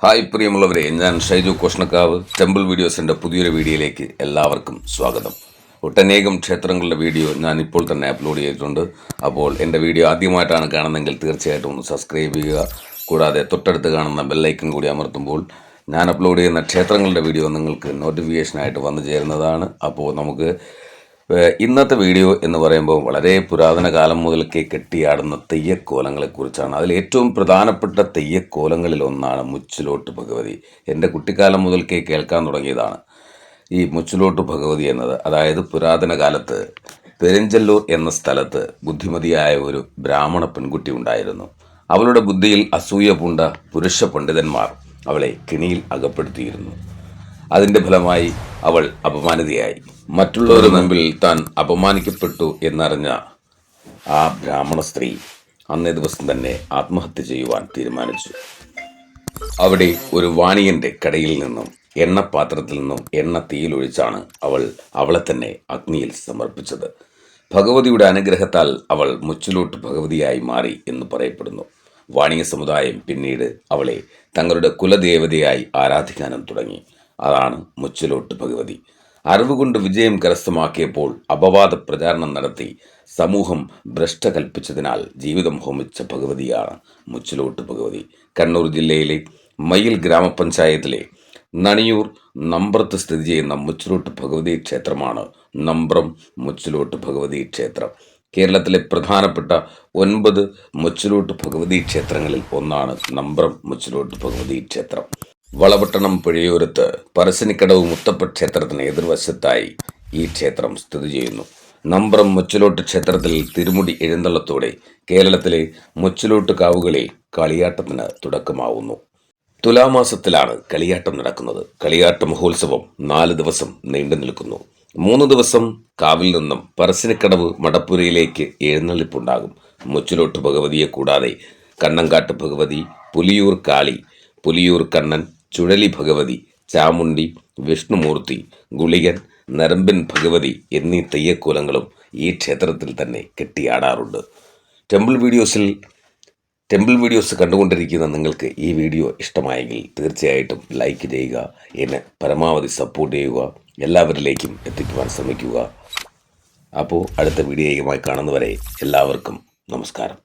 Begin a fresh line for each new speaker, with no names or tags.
Hi പ്രിയമുള്ളവരെ, ഞാൻ Shaiju കോഷ്ണക്കാവ്. Temple വീഡിയോസിൻ്റെ പുതിയൊരു വീഡിയോയിലേക്ക് എല്ലാവർക്കും സ്വാഗതം. ഒട്ടനേകം ക്ഷേത്രങ്ങളുടെ വീഡിയോ ഞാൻ ഇപ്പോൾ തന്നെ അപ്ലോഡ് ചെയ്തിട്ടുണ്ട്. അപ്പോൾ എൻ്റെ വീഡിയോ ആദ്യമായിട്ടാണ് കാണുന്നതെങ്കിൽ തീർച്ചയായിട്ടും ഒന്ന് സബ്സ്ക്രൈബ് ചെയ്യുക. കൂടാതെ തൊട്ടടുത്ത് കാണുന്ന ബെല്ലൈക്കൺ കൂടി അമർത്തുമ്പോൾ ഞാൻ അപ്ലോഡ് ചെയ്യുന്ന ക്ഷേത്രങ്ങളുടെ വീഡിയോ നിങ്ങൾക്ക് നോട്ടിഫിക്കേഷനായിട്ട് വന്നു ചേരുന്നതാണ്. അപ്പോൾ നമുക്ക് ഇന്നത്തെ വീഡിയോ എന്ന് പറയുമ്പോൾ വളരെ പുരാതന കാലം മുതൽക്കേ കെട്ടിയാടുന്ന തെയ്യക്കോലങ്ങളെക്കുറിച്ചാണ്. അതിൽ ഏറ്റവും പ്രധാനപ്പെട്ട തെയ്യക്കോലങ്ങളിൽ ഒന്നാണ് മുച്ചിലോട്ട് ഭഗവതി. എൻ്റെ കുട്ടിക്കാലം മുതൽക്കേ കേൾക്കാൻ തുടങ്ങിയതാണ് ഈ മുച്ചിലോട്ട് ഭഗവതി എന്നത്. അതായത് പുരാതന കാലത്ത് പെരിഞ്ചല്ലൂർ എന്ന സ്ഥലത്ത് ബുദ്ധിമതിയായ ഒരു ബ്രാഹ്മണ പെൺകുട്ടി ഉണ്ടായിരുന്നു. അവളുടെ ബുദ്ധിയിൽ അസൂയ പൂണ്ട പുരുഷ പണ്ഡിതന്മാർ അവളെ കെണിയിൽ അകപ്പെടുത്തിയിരുന്നു. അതിൻ്റെ ഫലമായി അവൾ അപമാനിതയായി. മറ്റുള്ളവരുടെ മുമ്പിൽ താൻ അപമാനിക്കപ്പെട്ടു എന്നറിഞ്ഞ ആ ബ്രാഹ്മണ സ്ത്രീ അന്നേ ദിവസം തന്നെ ആത്മഹത്യ ചെയ്യുവാൻ തീരുമാനിച്ചു. അവിടെ ഒരു വാണിയൻ്റെ കടയിൽ നിന്നും എണ്ണപ്പാത്രത്തിൽ നിന്നും എണ്ണ തീയിലൊഴിച്ചാണ് അവളെ തന്നെ അഗ്നിയിൽ സമർപ്പിച്ചത്. ഭഗവതിയുടെ അനുഗ്രഹത്താൽ അവൾ മുച്ചിലോട്ട് ഭഗവതിയായി മാറി എന്ന് പറയപ്പെടുന്നു. വാണിയ സമുദായം പിന്നീട് അവളെ തങ്ങളുടെ കുലദേവതയായി ആരാധിക്കാനും തുടങ്ങി. അതാണ് മുച്ചിലോട്ട് ഭഗവതി. അറിവ് കൊണ്ട് വിജയം കരസ്ഥമാക്കിയപ്പോൾ അപവാദ പ്രചാരണം നടത്തി സമൂഹം ഭ്രഷ്ട കൽപ്പിച്ചതിനാൽ ജീവിതം ഹോമിച്ച ഭഗവതിയാണ് മുച്ചിലോട്ട് ഭഗവതി. കണ്ണൂർ ജില്ലയിലെ മയിൽ ഗ്രാമപഞ്ചായത്തിലെ നണിയൂർ നമ്പ്രത്ത് സ്ഥിതി ചെയ്യുന്ന മുച്ചിലോട്ട് ഭഗവതി ക്ഷേത്രമാണ് നമ്പ്രം മുച്ചിലോട്ട് ഭഗവതി ക്ഷേത്രം. കേരളത്തിലെ പ്രധാനപ്പെട്ട 9 മുച്ചിലോട്ട് ഭഗവതി ക്ഷേത്രങ്ങളിൽ ഒന്നാണ് നമ്പ്രം മുച്ചിലോട്ട് ഭഗവതി ക്ഷേത്രം. വളപട്ടണം പുഴയോരത്ത് പറശ്ശിനിക്കടവ് മുത്തപ്പ ക്ഷേത്രത്തിന് എതിർവശത്തായി ഈ ക്ഷേത്രം സ്ഥിതി ചെയ്യുന്നു. നമ്പ്രം മുച്ചിലോട്ട് ക്ഷേത്രത്തിൽ തിരുമുടി എഴുന്നള്ളത്തോടെ കേരളത്തിലെ മുച്ചിലോട്ട് കാവുകളിൽ കളിയാട്ടത്തിന് തുടക്കമാവുന്നു. തുലാമാസത്തിലാണ് കളിയാട്ടം നടക്കുന്നത്. കളിയാട്ട മഹോത്സവം 4 ദിവസം നീണ്ടു നിൽക്കുന്നു. 3 ദിവസം കാവിൽ നിന്നും പറശ്ശിനിക്കടവ് മടപ്പുരയിലേക്ക് എഴുന്നള്ളിപ്പുണ്ടാകും. മുച്ചിലോട്ട് ഭഗവതിയെ കൂടാതെ കണ്ണങ്കാട്ട് ഭഗവതി, പുലിയൂർ കാളി, പുലിയൂർ കണ്ണൻ, ചുഴലി ഭഗവതി, ചാമുണ്ടി, വിഷ്ണുമൂർത്തി, ഗുളികൻ, നരമ്പൻ ഭഗവതി എന്നീ തെയ്യക്കോലങ്ങളും ഈ ക്ഷേത്രത്തിൽ തന്നെ കെട്ടിയാടാറുണ്ട്. ടെമ്പിൾ വീഡിയോസ് കണ്ടുകൊണ്ടിരിക്കുന്ന നിങ്ങൾക്ക് ഈ വീഡിയോ ഇഷ്ടമായെങ്കിൽ തീർച്ചയായിട്ടും ലൈക്ക് ചെയ്യുക, എന്നെ പരമാവധി സപ്പോർട്ട് ചെയ്യുക, എല്ലാവരിലേക്കും എത്തിക്കുവാൻ ശ്രമിക്കുക. അപ്പോൾ അടുത്ത വീഡിയോയുമായി കാണുന്നവരെ എല്ലാവർക്കും നമസ്കാരം.